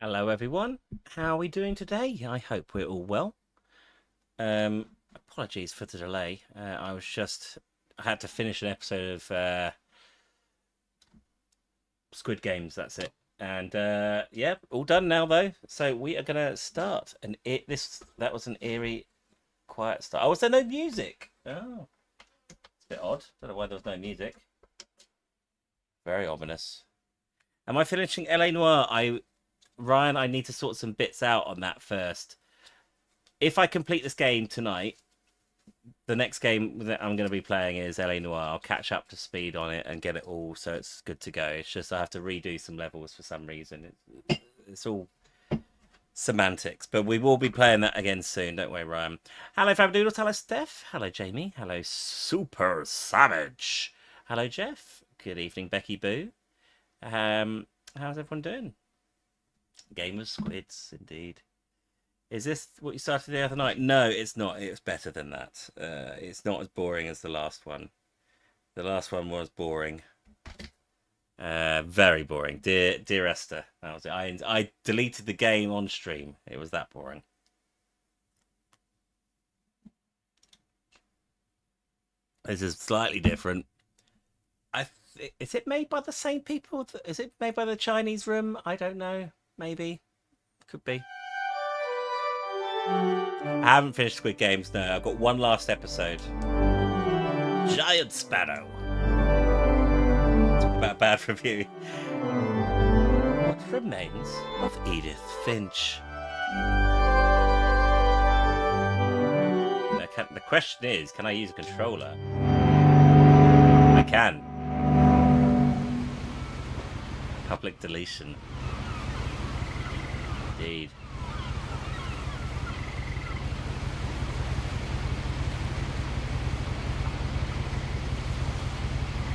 Hello everyone, how are we doing today? I hope we're all well. Apologies for the delay. I had to finish an episode of Squid Games. That's it, and yeah, all done now though. So we are gonna start. And that was an eerie, quiet start. Oh, was there no music? Oh, it's a bit odd. Don't know why there was no music. Very ominous. Am I finishing LA Noire? Ryan, I need to sort some bits out on that first. If I complete this game tonight, the next game that I'm going to be playing is LA Noire. I'll catch up to speed on it and get it all so it's good to go. It's just I have to redo some levels for some reason. It's all semantics, but we will be playing that again soon. Don't worry, Ryan. Hello, Fabadoodles. Hello, Steph. Hello, Jamie. Hello, Super Savage. Hello, Jeff. Good evening, Becky Boo. How's everyone doing? Game of Squids, indeed. Is this what you started the other night? No, it's not. It's better than that. It's not as boring as the last one. The last one was boring. Very boring. Dear Esther. That was it. I deleted the game on stream. It was that boring. This is slightly different. Is it made by the same people? Is it made by the Chinese Room? I don't know. Maybe. Could be. I haven't finished Squid Games, no. I've got one last episode. Giant Sparrow. Talk about bad review. What remains of Edith Finch? The question is, can I use a controller? I can. Public deletion. Indeed.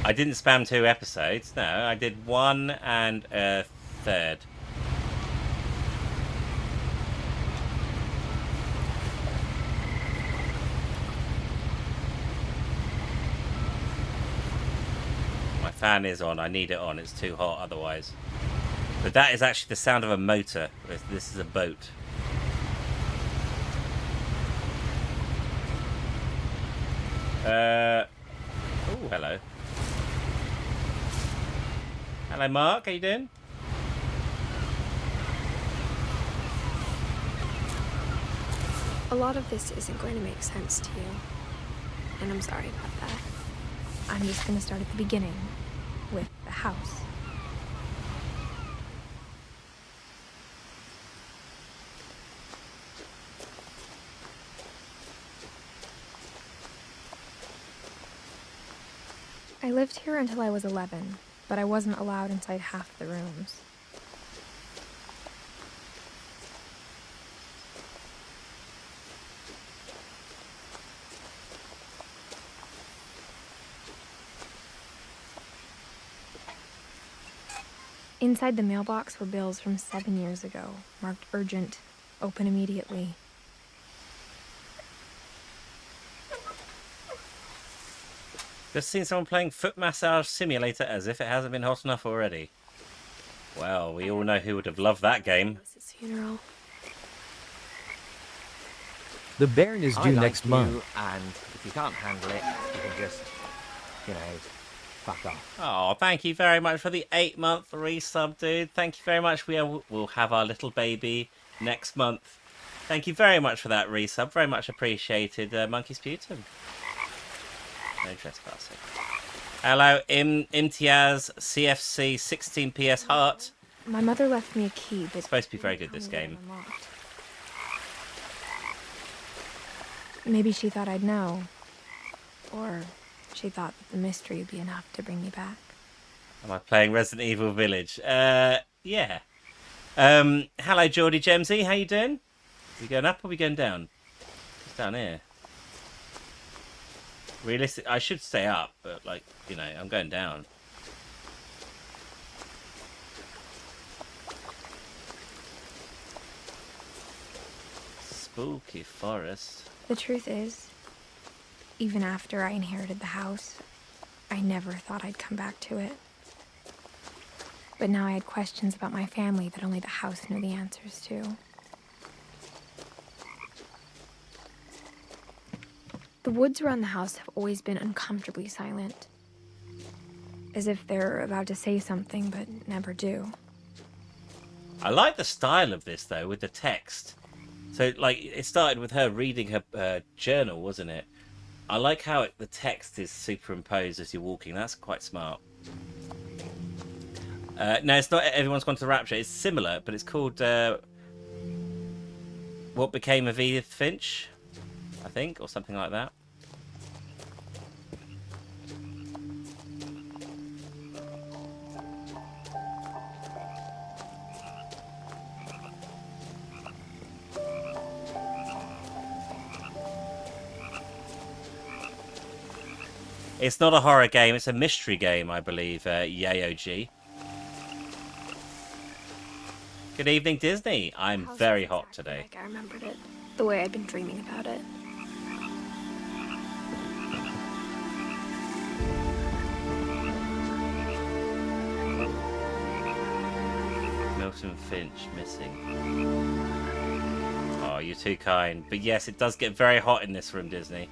I didn't spam 2 episodes. No, I did 1 and a third. My fan is on. I need it on. It's too hot otherwise. But that is actually the sound of a motor. This is a boat. Oh, hello. Hello, Mark. How you doing? A lot of this isn't going to make sense to you, and I'm sorry about that. I'm just going to start at the beginning, with the house. I lived here until I was 11, but I wasn't allowed inside half the rooms. Inside the mailbox were bills from 7 years ago, marked urgent, open immediately. Just seen someone playing Foot Massage Simulator as if it hasn't been hot enough already. Well, we all know who would have loved that game. His funeral. The Baron is due next month. And if you can't handle it, you can just, fuck off. Oh, thank you very much for the 8-month resub, dude. Thank you very much. We'll have our little baby next month. Thank you very much for that resub. Very much appreciated, Monkey Sputum. No trespassing. Hello, Imtiaz CFC 16PS Heart. My mother left me a key, but It's supposed to be very good, this game. Maybe she thought I'd know. Or she thought that the mystery would be enough to bring me back. Am I playing Resident Evil Village? Yeah. Hello, Geordie Gemsy. How you doing? Are we going up or are we going down? It's down here. Realistic, I should stay up, but I'm going down. Spooky forest. The truth is, even after I inherited the house, I never thought I'd come back to it. but now I had questions about my family that only the house knew the answers to. The woods around the house have always been uncomfortably silent, as if they're about to say something but never do. I like the style of this, though, with the text. So, like, it started with her reading her journal, wasn't it? I like how the text is superimposed as you're walking. That's quite smart. No, it's not Everyone's Gone to the Rapture. It's similar, but it's called What Became of Edith Finch, I think, or something like that. It's not a horror game, it's a mystery game, I believe, Yaoji. Good evening, Disney. I'm very hot today. Like I remembered it, the way I'd been dreaming about it. Milton Finch missing. Oh, you're too kind. But yes, it does get very hot in this room, Disney.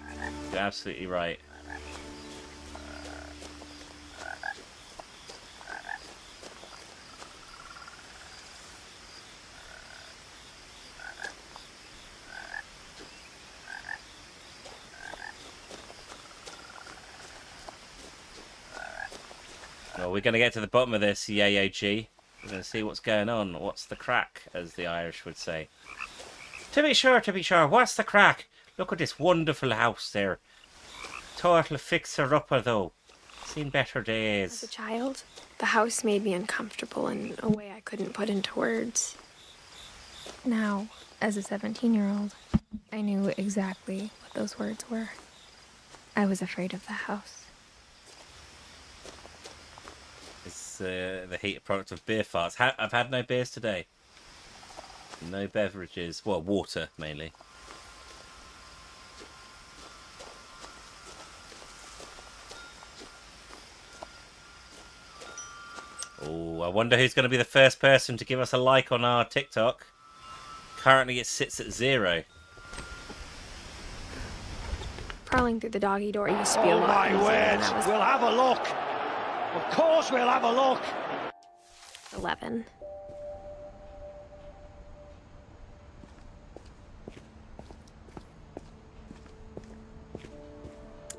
You're absolutely right. Well, we're going to get to the bottom of this, Yaoji. We're going to see what's going on. What's the crack, as the Irish would say. To be sure, what's the crack? Look at this wonderful house there. Total fixer-upper, though. Seen better days. As a child, the house made me uncomfortable in a way I couldn't put into words. Now, as a 17-year-old, I knew exactly what those words were. I was afraid of the house. It's the heat product of beer farts. I've had no beers today. No beverages. Well, water, mainly. Oh, I wonder who's going to be the first person to give us a like on our TikTok. Currently, it sits at 0. Prowling through the doggy door used to be a Oh lot my easier when word! I was We'll have a look. Of course, we'll have a look. 11.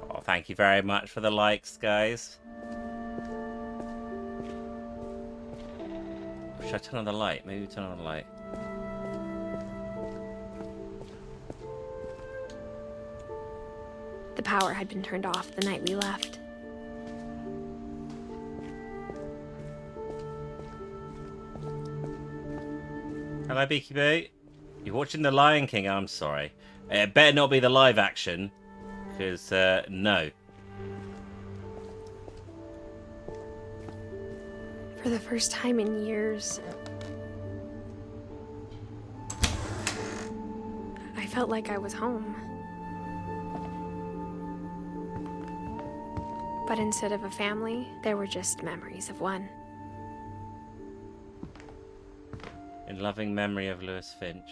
Oh, thank you very much for the likes, guys. Should I turn on the light? Maybe turn on the light. The power had been turned off the night we left. Hello, Beaky Boo. You're watching The Lion King. I'm sorry. It better not be the live action, because, no. For the first time in years, I felt like I was home. But instead of a family, there were just memories of one. In loving memory of Lewis Finch.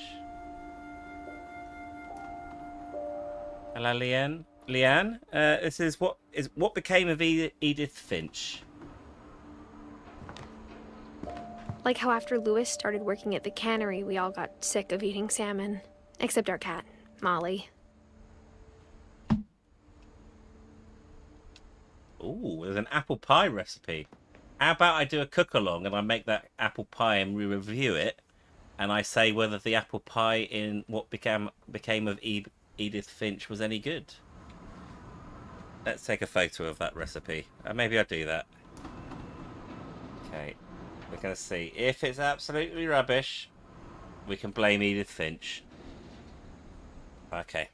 Hello, Leanne. Leanne, this is what became of Edith Finch. Like how after Lewis started working at the cannery, we all got sick of eating salmon. Except our cat, Molly. Ooh, there's an apple pie recipe. How about I do a cook-along and I make that apple pie and we review it, and I say whether the apple pie in what became of Edith Finch was any good. Let's take a photo of that recipe. Maybe I'll do that. Okay, we're going to see. If it's absolutely rubbish, we can blame Edith Finch. Okay.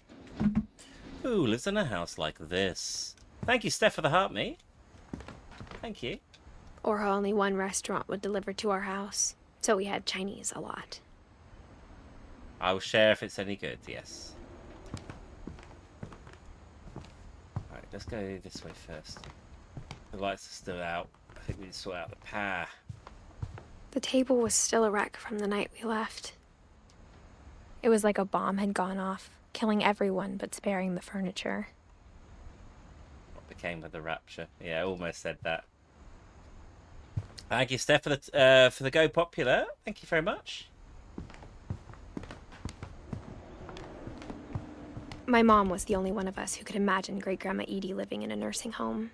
Who lives in a house like this? Thank you, Steph, for the heart, mate. Thank you. Or how only one restaurant would deliver to our house. So we had Chinese a lot. I will share if it's any good, yes. Alright, let's go this way first. The lights are still out. I think we need to sort out the power. The table was still a wreck from the night we left. It was like a bomb had gone off, killing everyone but sparing the furniture. What became of the rapture? Yeah, I almost said that. Thank you, Steph, for the Go Popular. Thank you very much. My mom was the only one of us who could imagine Great-Grandma Edie living in a nursing home.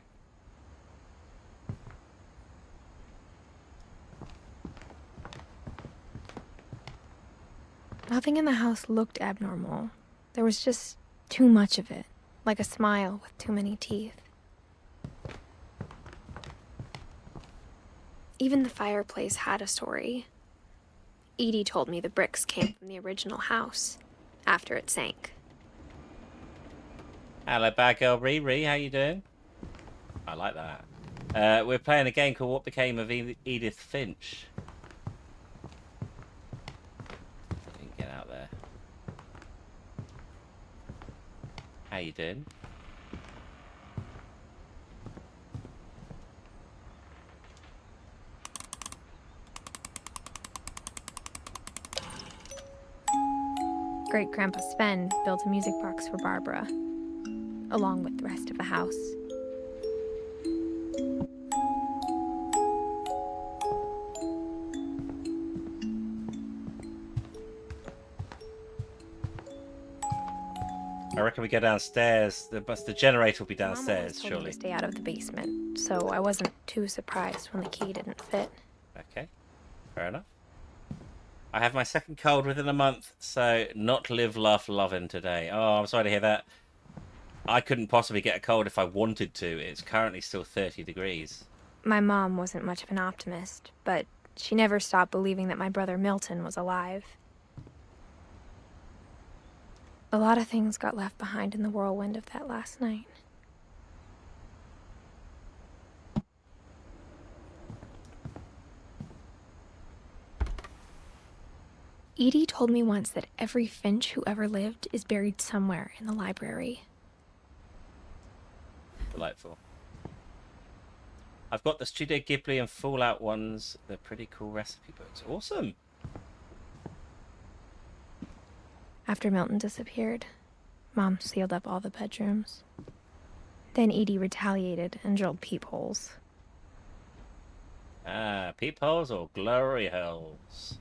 Nothing in the house looked abnormal. There was just too much of it, like a smile with too many teeth. Even the fireplace had a story. Edie told me the bricks came from the original house, after it sank. Hello, bad girl Riri. How you doing? I like that. We're playing a game called What Became of Edith Finch. You can get out there. How you doing? Great-Grandpa Sven built a music box for Barbara, along with the rest of the house. I reckon we go downstairs. The generator will be Mom always downstairs, told me surely. to stay out of the basement, so I wasn't too surprised when the key didn't fit. Okay, fair enough. I have my second cold within a month, so not live, laugh, loving today. Oh, I'm sorry to hear that. I couldn't possibly get a cold if I wanted to. It's currently still 30 degrees. My mom wasn't much of an optimist, but she never stopped believing that my brother Milton was alive. A lot of things got left behind in the whirlwind of that last night. Edie told me once that every Finch who ever lived is buried somewhere in the library. Delightful. I've got the Studio Ghibli and Fallout ones. They're pretty cool recipe books. Awesome. After Milton disappeared, Mom sealed up all the bedrooms. Then Edie retaliated and drilled peepholes. Ah, peepholes or glory holes?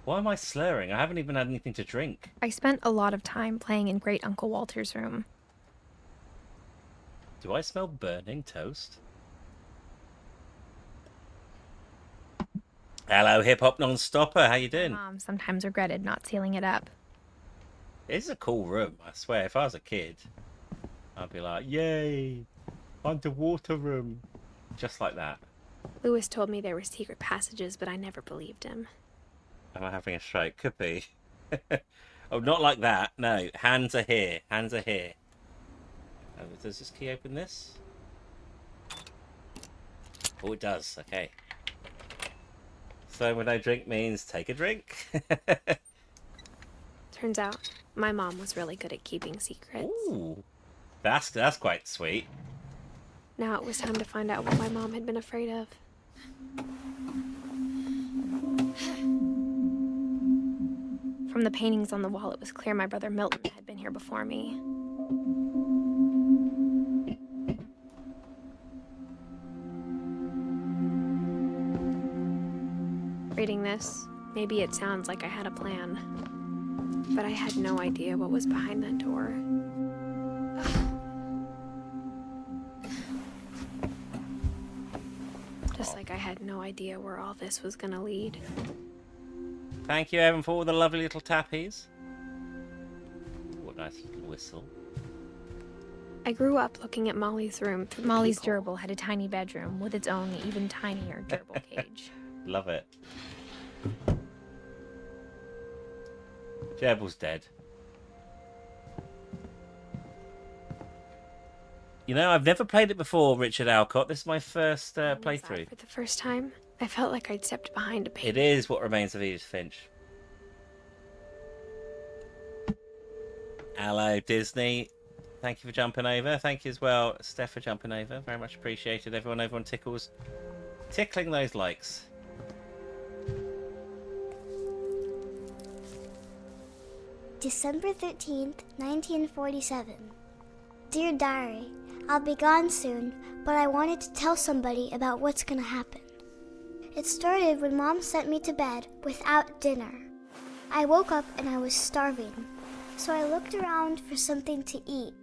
Why am I slurring? I haven't even had anything to drink. I spent a lot of time playing in Great Uncle Walter's room. Do I smell burning toast? Hello, Hip Hop Non-Stopper. How you doing? Mom sometimes regretted not sealing it up. It's a cool room, I swear. If I was a kid, I'd be like, yay, underwater room. Just like that. Lewis told me there were secret passages, but I never believed him. Am I having a stroke? Could be. Oh, not like that. No, hands are here. Hands are here. Oh, does this key open this? Oh, it does. Okay. So when I drink means take a drink. Turns out, my mom was really good at keeping secrets. Ooh, that's quite sweet. Now it was time to find out what my mom had been afraid of. From the paintings on the wall, it was clear my brother Milton had been here before me. Reading this, maybe it sounds like I had a plan, but I had no idea what was behind that door. Just like I had no idea where all this was gonna lead. Thank you, Evan, for all the lovely little tappies. Ooh, a nice little whistle. I grew up looking at Molly's room. Molly's gerbil had a tiny bedroom with its own even tinier gerbil cage. Love it. Gerbil's dead. You know, I've never played it before, Richard Alcott. This is my first playthrough. For the first time, I felt like I'd stepped behind a painting. It is What Remains of Edith Finch. Hello, Disney. Thank you for jumping over. Thank you as well, Steph, for jumping over. Very much apprecited. Everyone tickling those likes. December 13th, 1947. Dear Diary, I'll be gone soon, but I wanted to tell somebody about what's gonna happen. It started when Mom sent me to bed without dinner. I woke up and I was starving, so I looked around for something to eat.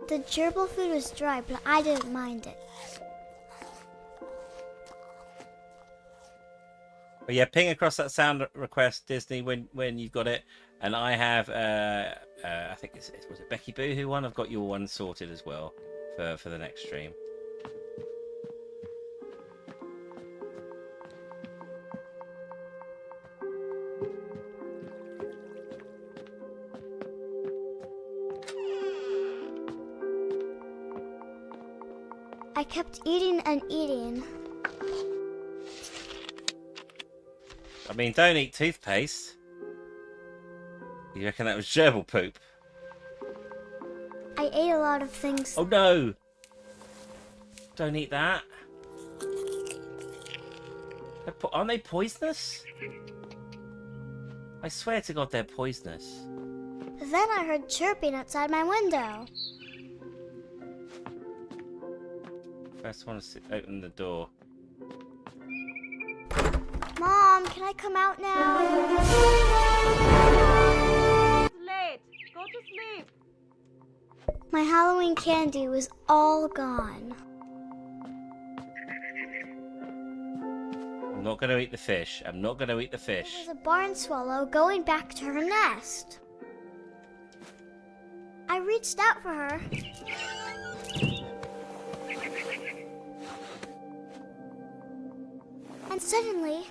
The gerbil food was dry, but I didn't mind it. But yeah, ping across that sound request, Disney, when you've got it. And I have, I think was it Becky Boo who won? I've got your one sorted as well for the next stream. I kept eating and eating. I mean, don't eat toothpaste. You reckon that was gerbil poop? I ate a lot of things. Oh no! Don't eat that. Aren't they poisonous? I swear to God they're poisonous. Then I heard chirping outside my window. First one to open the door. Mom, can I come out now? It's late. Go to sleep. My Halloween candy was all gone. I'm not going to eat the fish. I'm not going to eat the It fish. was a barn swallow going back to her nest. I reached out for her. And suddenly,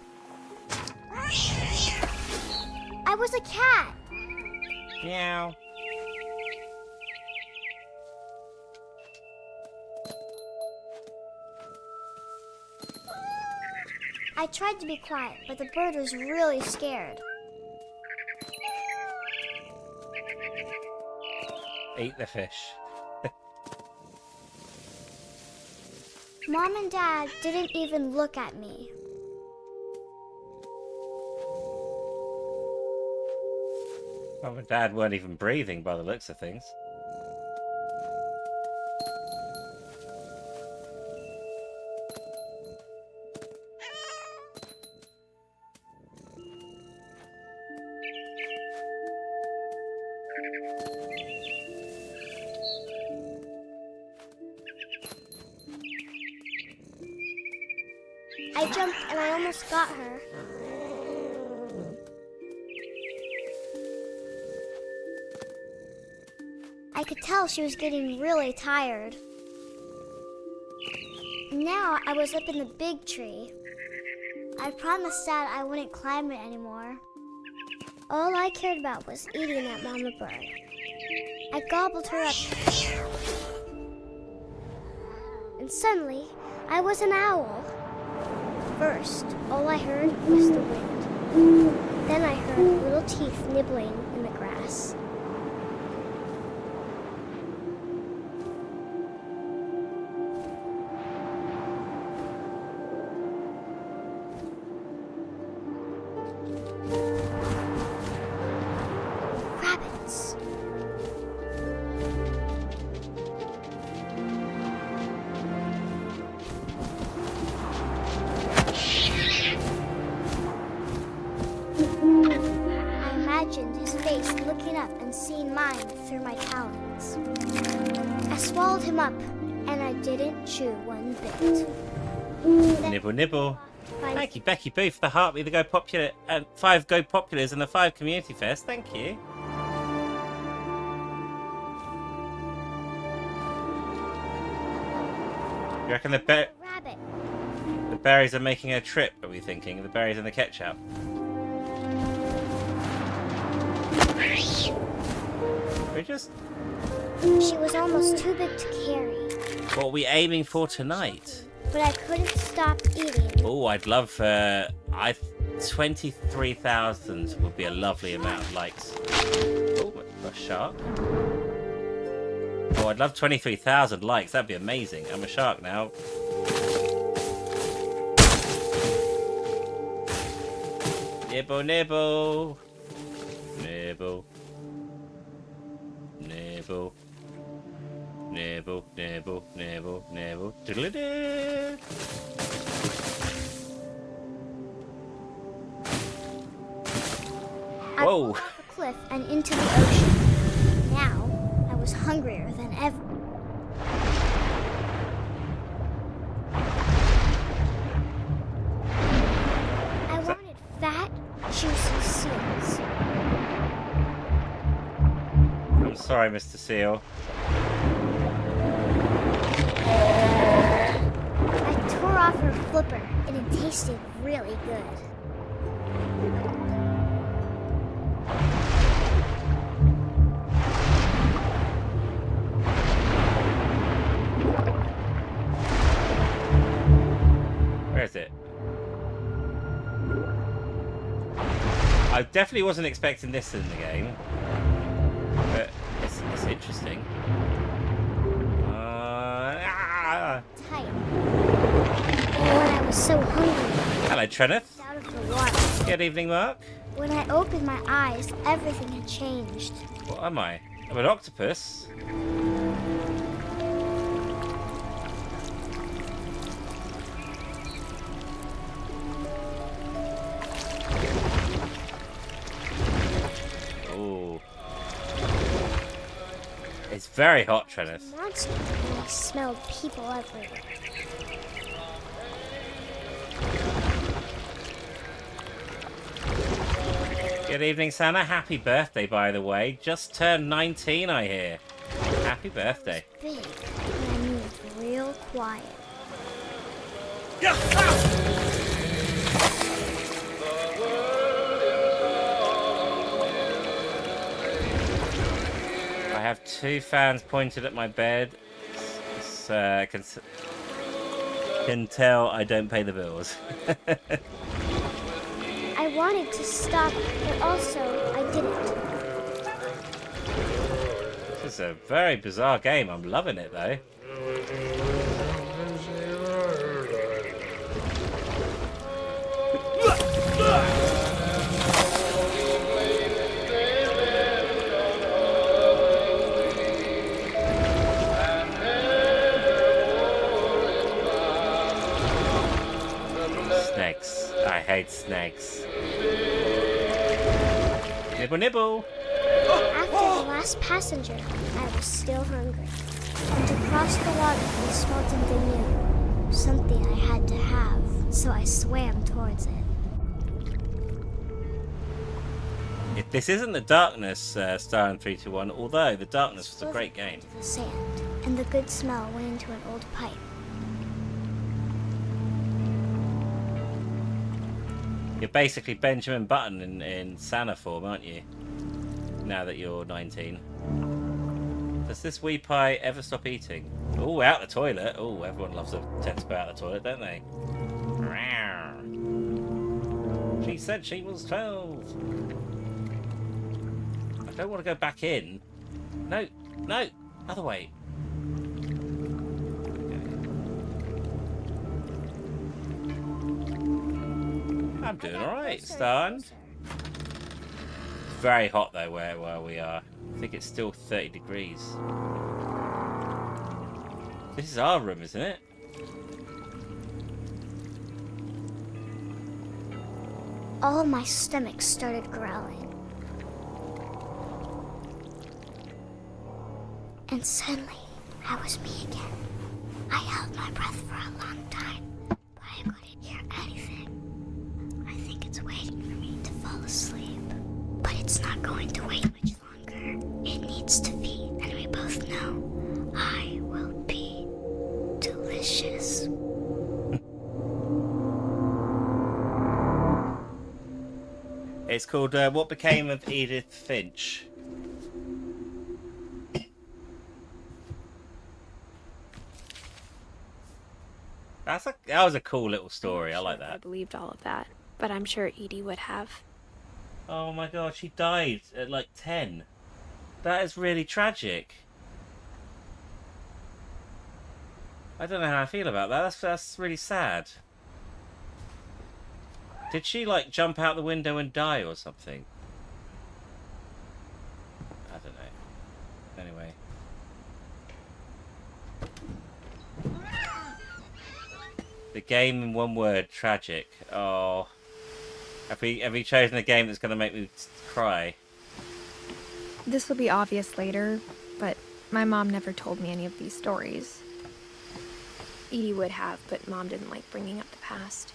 I was a cat. Meow. I tried to be quiet, but the bird was really scared. Eat the fish. Mom and Dad didn't even look at me. Mum and Dad weren't even breathing by the looks of things. I jumped and I almost got her. I could tell she was getting really tired. Now I was up in the big tree. I promised Dad I wouldn't climb it anymore. All I cared about was eating that mama bird. I gobbled her up. And suddenly, I was an owl. First, all I heard was the wind. Then I heard little teeth nibbling in the grass. Rabbits. I imagined his face looking up and seeing mine through my talons. I swallowed him up, and I didn't chew one bit. Then Nibble, nibble. my Thank you, Becky Boo, for the heart with the Go Popular and 5 Go Populars and the 5 Community Fest. Thank you. You reckon the rabbit. berries are making a trip? Are we thinking the berries and the ketchup? We're just. She was almost too big to carry, What are we aiming for tonight? but I couldn't stop eating. Oh, I'd love 23,000 would be a lovely amount of likes. Oh, a shark. Oh, I'd love 23,000 likes. That'd be amazing. I'm a shark now. Nibble, nibble. Nibble. Nibble. Nibble, nibble, nibble, nibble. Diddle-a-doo. I Whoa. fell off a cliff and into the ocean. Now, I was hungrier than ever. I wanted fat, juicy seals. I'm sorry, Mr. Seal. I tore off her flipper, and it tasted really good. Where is it? I definitely wasn't expecting this in the game, but it's interesting. Tight. And when I was so hungry, Hello, Trenneth. out of the water. Good evening, Mark. When I opened my eyes, everything had changed. What am I? I'm an octopus. Oh. It's very hot, Trenneth. Monster, and I smelled people everywhere. Good evening, Santa. Happy birthday, by the way. Just turned 19, I hear. Happy birthday. Big, and I moved real quiet. I have 2 fans pointed at my bed. Can tell I don't pay the bills. I wanted to stop, but also I didn't. This is a very bizarre game. I'm loving it, though. Snakes. I hate snakes. Nibble, nibble. After the last passenger, I was still hungry. And to cross the water, I smelled something new. Something I had to have, so I swam towards it. This isn't the Darkness, Star in 321, although the Darkness was a great game. The sand, and the good smell went into an old pipe. You're basically Benjamin Button in Santa form, aren't you? Now that you're 19. Does this wee pie ever stop eating? Oh, out the toilet. Oh, everyone loves a tense go out the toilet, don't they? She said she was 12. I don't want to go back in. No, no, other way. I'm doing alright, Stan. Very hot though where we are. I think it's still 30 degrees. This is our room, isn't it? All my stomach started growling. And suddenly, I was me again. I held my breath for a long time, but I couldn't hear anything. I think it's waiting for me to fall asleep. But it's not going to wait much longer. It needs to feed, and we both know I will be delicious. It's called What Became of Edith Finch. That was a cool little story. I like I that. believed all of that, but I'm sure Edie would have. Oh my god, she died at like 10. That is really tragic. I don't know how I feel about that. That's really sad. Did she, like, jump out the window and die or something? I don't know. Anyway. The game in one word, tragic. Oh. Have we chosen a game that's going to make me cry? This will be obvious later, but my mom never told me any of these stories. Edie would have, but Mom didn't like bringing up the past.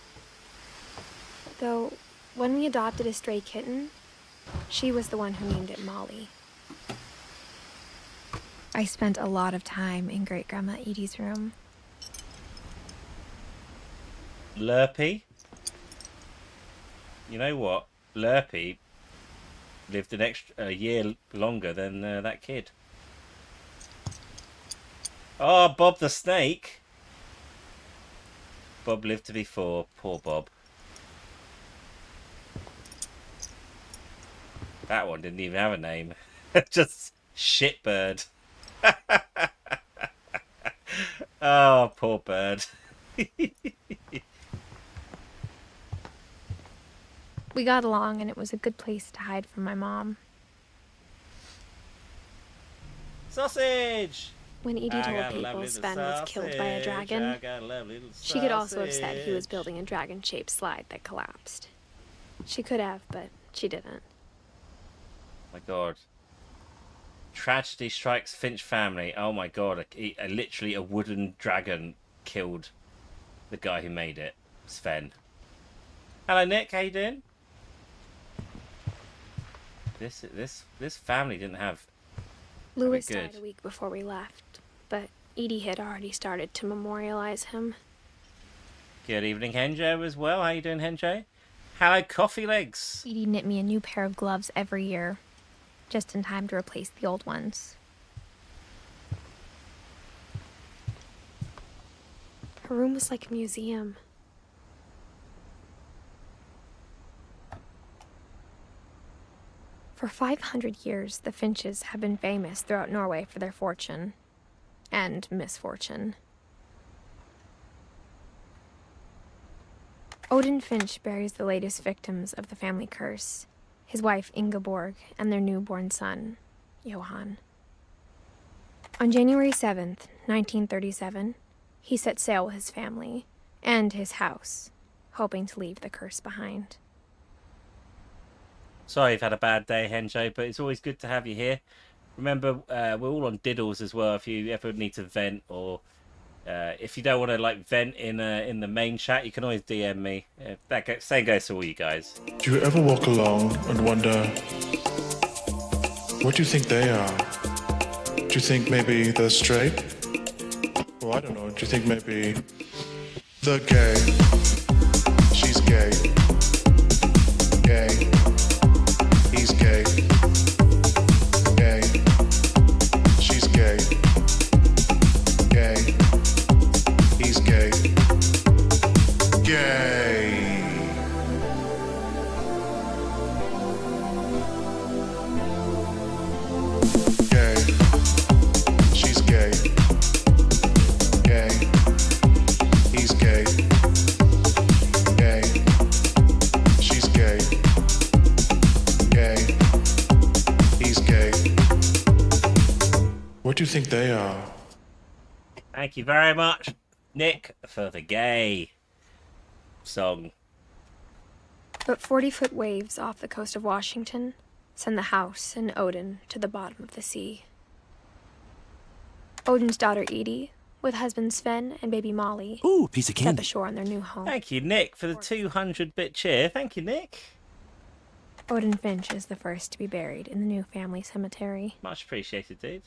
Though, when we adopted a stray kitten, she was the one who named it Molly. I spent a lot of time in Great-Grandma Edie's room. Lurpy? You know what? Lurpy lived a year longer than that kid. Oh, Bob the snake. Bob lived to be 4. Poor Bob. That one didn't even have a name. Just shitbird. Oh, poor bird. We got along, and it was a good place to hide from my mom. Sausage! When Edie told people Sven was killed by a dragon, she could also have said he was building a dragon-shaped slide that collapsed. She could have, but she didn't. My God. Tragedy strikes Finch family. Oh my God. Literally a wooden dragon killed the guy who made it. Sven. Hello, Nick. How you doing? This family didn't have... Louis died a week before we left, but Edie had already started to memorialize him. Good evening, Henjo, as well. How you doing, Henjo? Hello, Coffee Legs. Edie knit me a new pair of gloves every year, just in time to replace the old ones. Her room was like a museum. For 500 years, the Finches have been famous throughout Norway for their fortune and misfortune. Odin Finch buries the latest victims of the family curse, his wife Ingeborg and their newborn son, Johan. On January 7th, 1937, he set sail with his family and his house, hoping to leave the curse behind. Sorry you've had a bad day, Henjo, but it's always good to have you here. Remember, we're all on diddles as well if you ever need to vent, or if you don't want to like vent in the main chat, you can always DM me. Same goes to all you guys. Do you ever walk along and wonder, what do you think they are? Do you think maybe they're straight? Well, I don't know. Do you think maybe they're gay? She's gay. Gay. He's gay. Gay. She's gay. Gay. He's gay. Gay. Gay. She's gay. Gay. He's gay. Gay. She's gay. Gay. He's gay. What do you think they are? Thank you very much, Nick, for the gay song. But 40-foot waves off the coast of Washington send the house and Odin to the bottom of the sea. Odin's daughter Edie, with husband Sven and baby Molly, Ooh, piece of step candy. ashore on their new home. Thank you, Nick, for the 200-bit cheer. Thank you, Nick. Odin Finch is the first to be buried in the new family cemetery. Much appreciated, dude.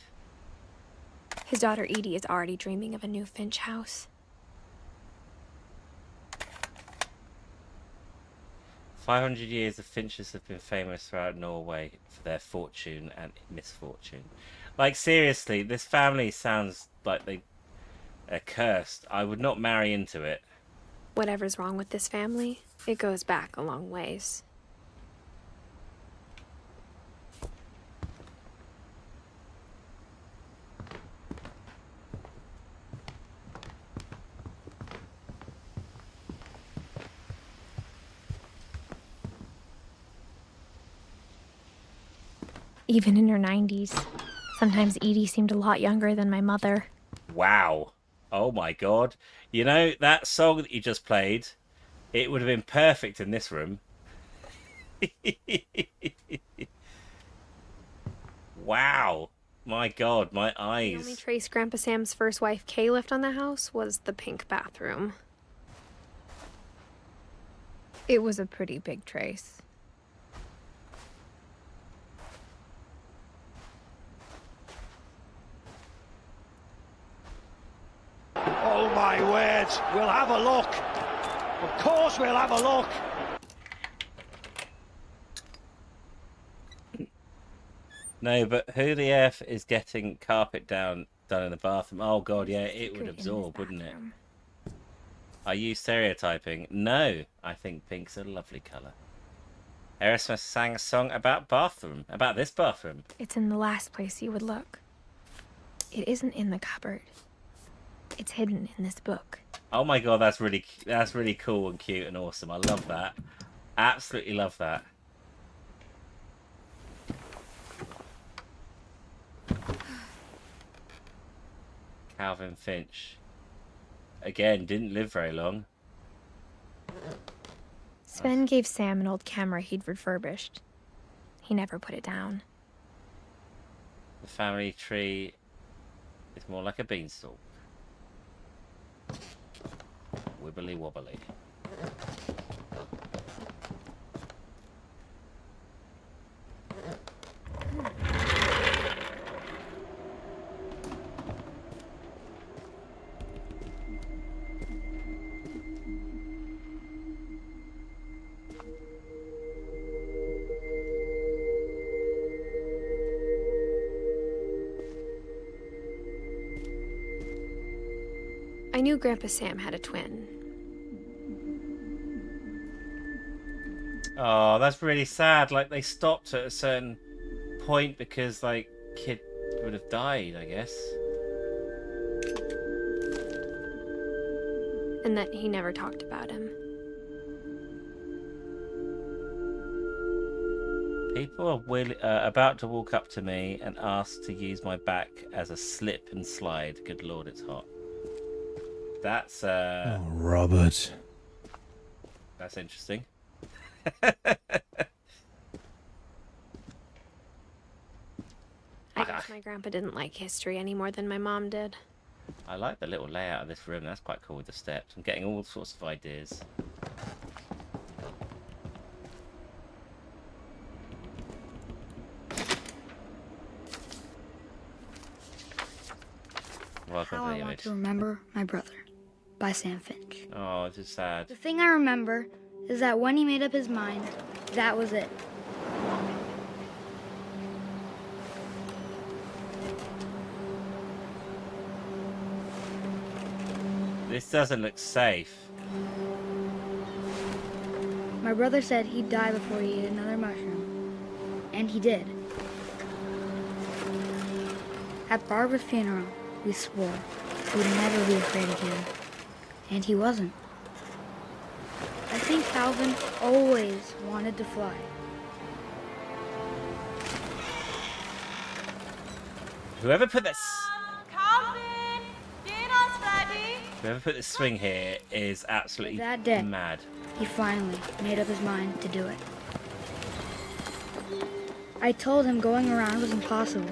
His daughter Edie is already dreaming of a new Finch house. 500 years of Finches have been famous throughout Norway for their fortune and misfortune. Like, seriously, this family sounds like they're cursed. I would not marry into it. Whatever's wrong with this family, it goes back a long ways. even in her 90s. Sometimes Edie seemed a lot younger than my mother. Wow. Oh my god. You know, that song that you just played, it would have been perfect in this room. Wow. My god, my The only eyes. trace Grandpa Sam's first wife Kay left on the house was the pink bathroom. It was a pretty big trace. Oh my word, we'll have a look. Of course we'll have a look. No, but who the F is getting carpet done in the bathroom? Oh god, yeah, it would Secret in this absorb, wouldn't it? bathroom. Are you stereotyping? No, I think pink's a lovely colour. Aerosmith sang a song about this bathroom. It's in the last place you would look. It isn't in the cupboard. It's hidden in this book. Oh my god, that's really cool and cute and awesome. I love that. Absolutely love that. Calvin Finch. Again, didn't live very long. Sven gave Sam an old camera he'd refurbished. He never put it down. The family tree is more like a beanstalk. Wibbly wobbly. I knew Grandpa Sam had a twin. Oh, that's really sad. Like, they stopped at a certain point because, like, kid would have died, I guess. And that he never talked about him. People are about to walk up to me and ask to use my back as a slip and slide. Good lord, it's hot. That's Oh, Robert. That's interesting. I guess my grandpa didn't like history any more than my mom did. I like the little layout of this room. That's quite cool with the steps. I'm getting all sorts of ideas. Welcome How to I the Want image. to Remember My Brother by Sam Finch. Oh, this is sad. The thing I remember is that when he made up his mind, that was it. This doesn't look safe. My brother said he'd die before he ate another mushroom. And he did. At Barbara's funeral, we swore we'd never be afraid again. And he wasn't. I think Calvin always wanted to fly. Whoever put this, Calvin, dinner's ready. whoever put this swing here is absolutely That day. mad. He finally made up his mind to do it. I told him going around was impossible.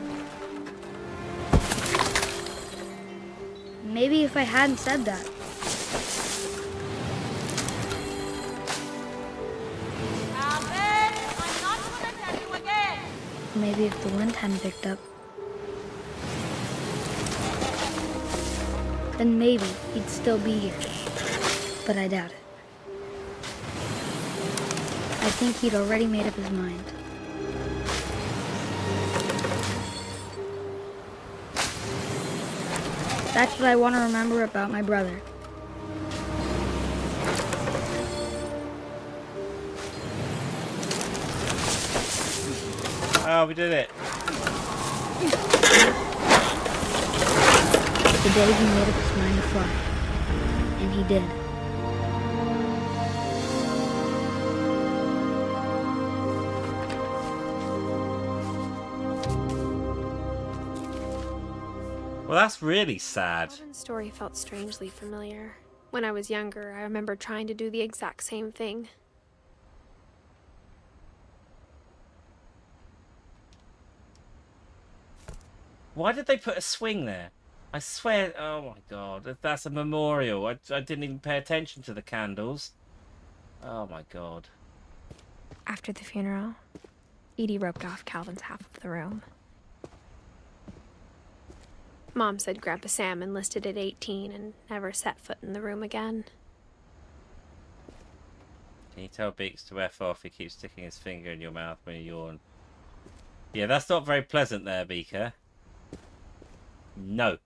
Maybe if I hadn't said that. Calvin, I'm not gonna tell you again. Maybe if the wind hadn't picked up. Then maybe he'd still be here. But I doubt it. I think he'd already made up his mind. That's what I want to remember about my brother. Oh, we did it. The day he made up his mind to fly. And he did. Well, that's really sad. Calvin's story felt strangely familiar. When I was younger, I remember trying to do the exact same thing. Why did they put a swing there? I swear, oh my god, that's a memorial. I didn't even pay attention to the candles. Oh my god. After the funeral, Edie roped off Calvin's half of the room. Mom said Grandpa Sam enlisted at 18 and never set foot in the room again. Can you tell Beaks to F off? He keeps sticking his finger in your mouth when you yawn. Yeah, that's not very pleasant there, Beaker. No.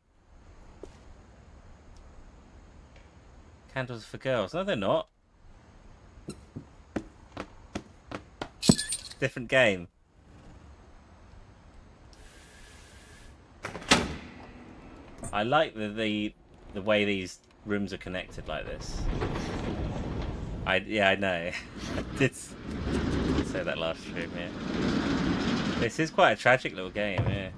Candles are for girls. No, they're not. Different game. I like the way these rooms are connected like this. Yeah, I know. I did say that last stream, yeah. This is quite a tragic little game, yeah.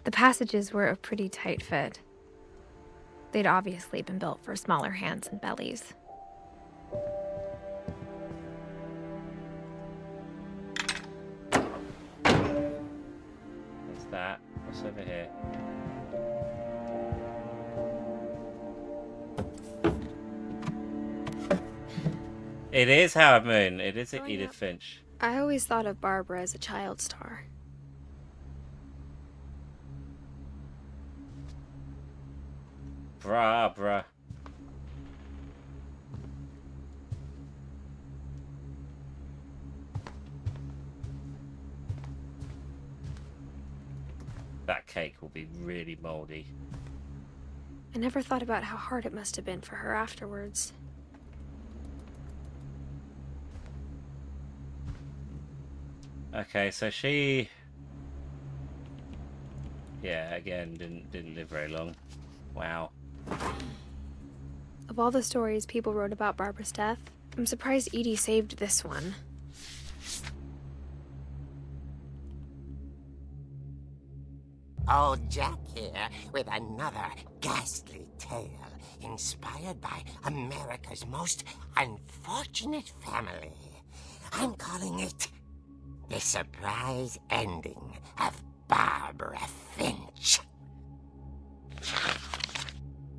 The passages were a pretty tight fit. They'd obviously been built for smaller hands and bellies. What's that? What's over here? It is Howard Moon. It is Edith Finch. I always thought of Barbara as a child star. Bruh. That cake will be really moldy. I never thought about how hard it must have been for her afterwards. Okay, so she... Yeah, again, didn't live very long. Wow. Of all the stories people wrote about Barbara's death, I'm surprised Edie saved this one. Old Jack here with another ghastly tale inspired by America's most unfortunate family. I'm calling it The Surprise Ending of Barbara Finch.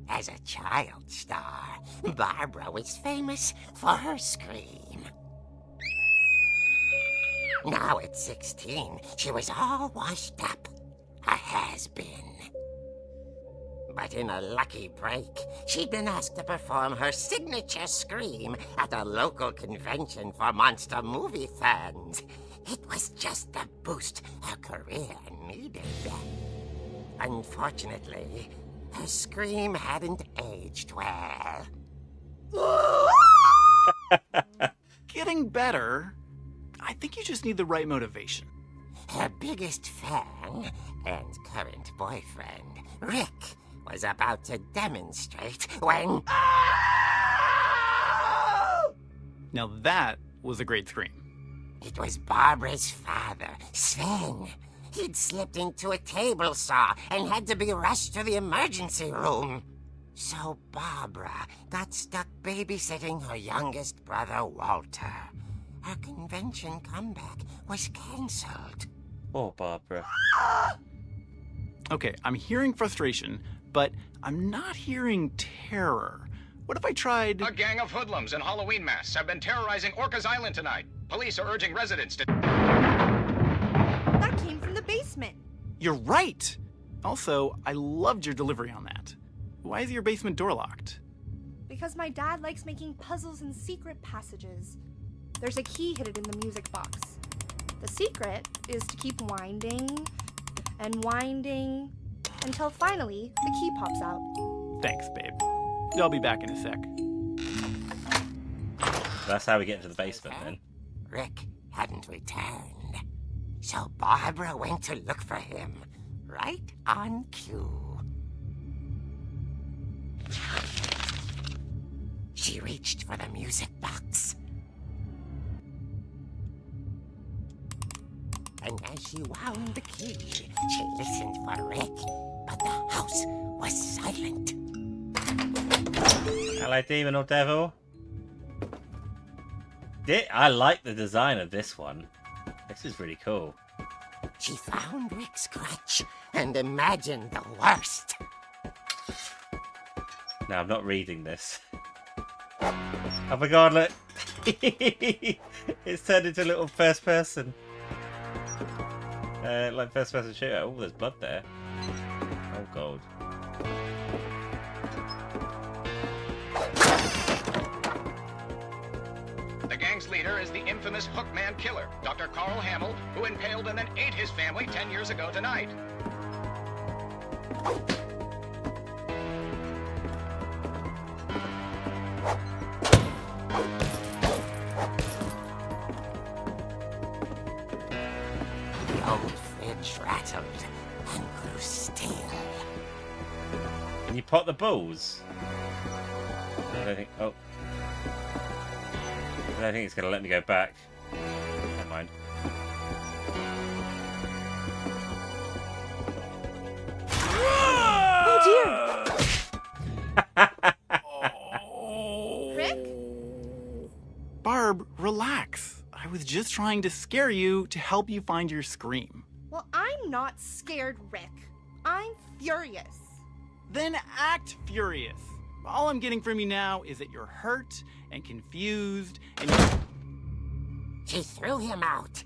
As a child star, Barbara was famous for her scream. Now at 16, she was all washed up. A has-been. But in a lucky break, she'd been asked to perform her signature scream at a local convention for monster movie fans. It was just the boost her career needed. Unfortunately, her scream hadn't aged well. Getting better. I think you just need the right motivation. Her biggest fan and current boyfriend, Rick, was about to demonstrate when... Now that was a great scream. It was Barbara's father, Sven. He'd slipped into a table saw and had to be rushed to the emergency room. So Barbara got stuck babysitting her youngest brother, Walter. Her convention comeback was cancelled. Oh, Barbara. Okay, I'm hearing frustration, but I'm not hearing terror. What if I tried... A gang of hoodlums in Halloween masks have been terrorizing Orcas Island tonight. Police are urging residents to... That came from the basement. You're right! Also, I loved your delivery on that. Why is your basement door locked? Because my dad likes making puzzles and secret passages. There's a key hidden in the music box. The secret is to keep winding and winding until finally the key pops out. Thanks, babe. I'll be back in a sec. That's how we get into the basement, then. Rick hadn't returned, so Barbara went to look for him, right on cue. She reached for the music box. and as she wound the key, she listened for Rick, but the house was silent. Hello, demon or devil. I like the design of this one. This is really cool. She found Rick's crutch and imagined the worst. No, I'm not reading this. Oh my god, look! It's turned into a little first person. Like first person shooter. Oh, there's blood there. Oh, gold. The gang's leader is the infamous Hookman killer, Dr. Carl Hamill, who impaled and then ate his family 10 years ago tonight. The old fridge rattled and grew still. Can you pot the balls? I don't think. Oh. I don't think it's going to let me go back. Never mind. Oh dear! Rick? Barb, relax. I was just trying to scare you to help you find your scream. Well, I'm not scared, Rick. I'm furious. Then act furious. All I'm getting from you now is that you're hurt and confused and She threw him out,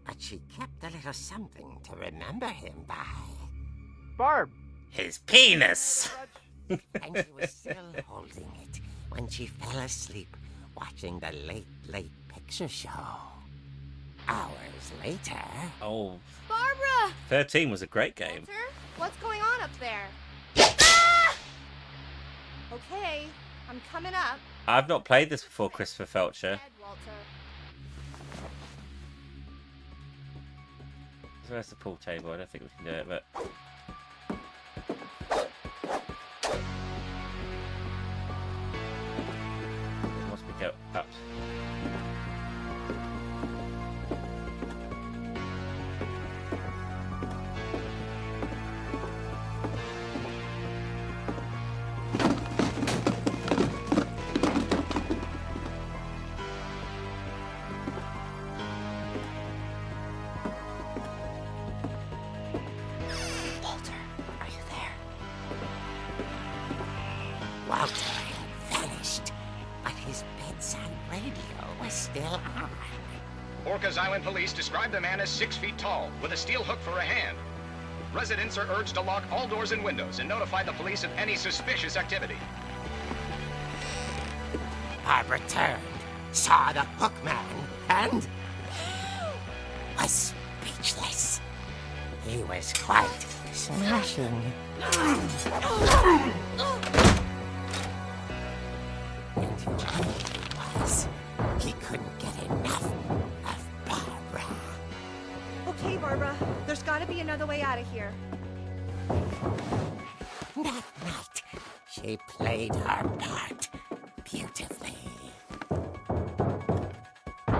but she kept a little something to remember him by. Barb! His penis! And she was still holding it when she fell asleep watching the Late Picture Show. Hours later... Oh. Barbara! 13 was a great game. Walter, what's going on up there? Ah! Okay, I'm coming up. I've not played this before, Christopher Felcher. Walter. So where's the pool table? I don't think we can do it, but... Once we go up. Walter had vanished, but his bedside radio was still on. Orcas Island police describe the man as 6 feet tall, with a steel hook for a hand. Residents are urged to lock all doors and windows and notify the police of any suspicious activity. Barbara turned, saw the Hookman, and was speechless. He was quite smashing. And whoever he was, he couldn't get enough of Barbara. Okay, Barbara, there's gotta be another way out of here. That night, she played her part beautifully. I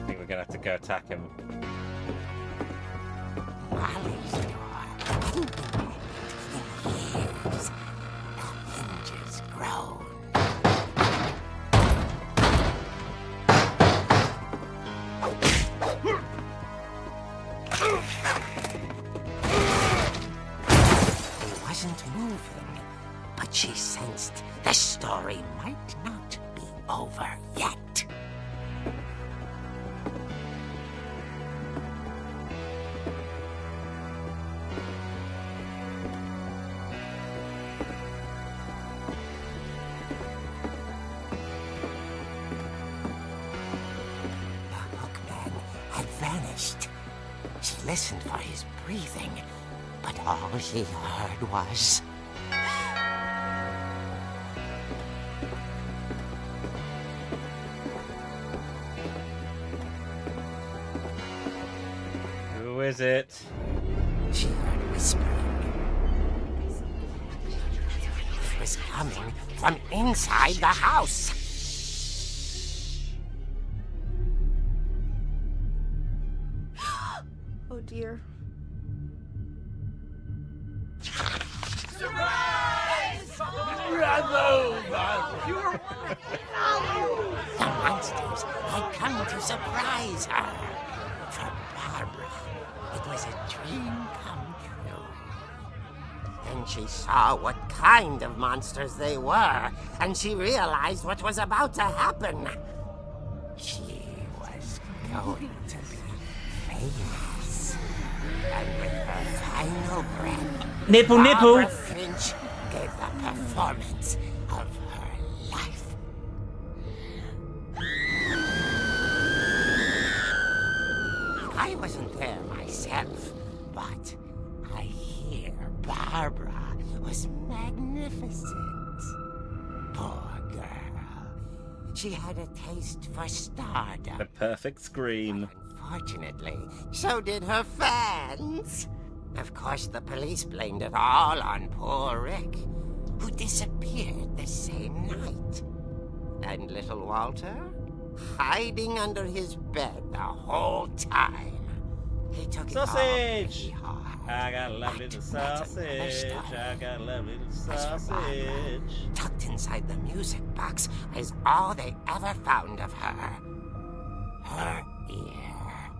think we're gonna have to go attack him. Molly's door hadn't been opened in years. The hinges groaned. He wasn't moving, but she sensed the story might not be over yet. Vanished. She listened for his breathing, but all she heard was... Who is it? She heard whispering. was coming from inside the house. Oh dear. The monsters had come to surprise her. For Barbara, it was a dream come true. Then she saw what kind of monsters they were, and she realized what was about to happen. She was going to be famous. And with her final breath, Nipple, Barbara nipple. Finch gave the performance of her life. I wasn't there myself, but I hear Barbara was magnificent. Poor girl. She had a taste for stardom. A perfect scream. Unfortunately, so did her fans. Of course, the police blamed it all on poor Rick, who disappeared the same night. And little Walter, hiding under his bed the whole time. He took it all Sausage! pretty hard. I got a lovely little sausage. I got a lovely little sausage. Tucked inside the music box is all they ever found of her. Her ear.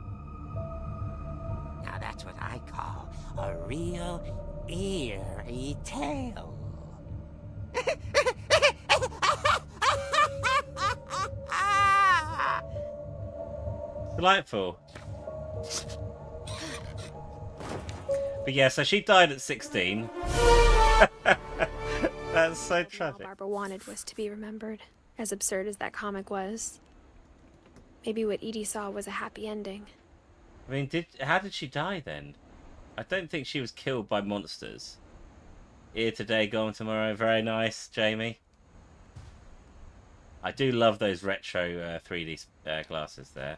Now that's what I call a real eerie tale. Delightful. But yeah, so she died at 16. That's so All tragic. Barbara wanted was to be remembered, as absurd as that comic was. Maybe what Edie saw was a happy ending. I mean, how did she die then? I don't think she was killed by monsters. Here today, gone tomorrow. Very nice, Jamie. I do love those retro 3D glasses there.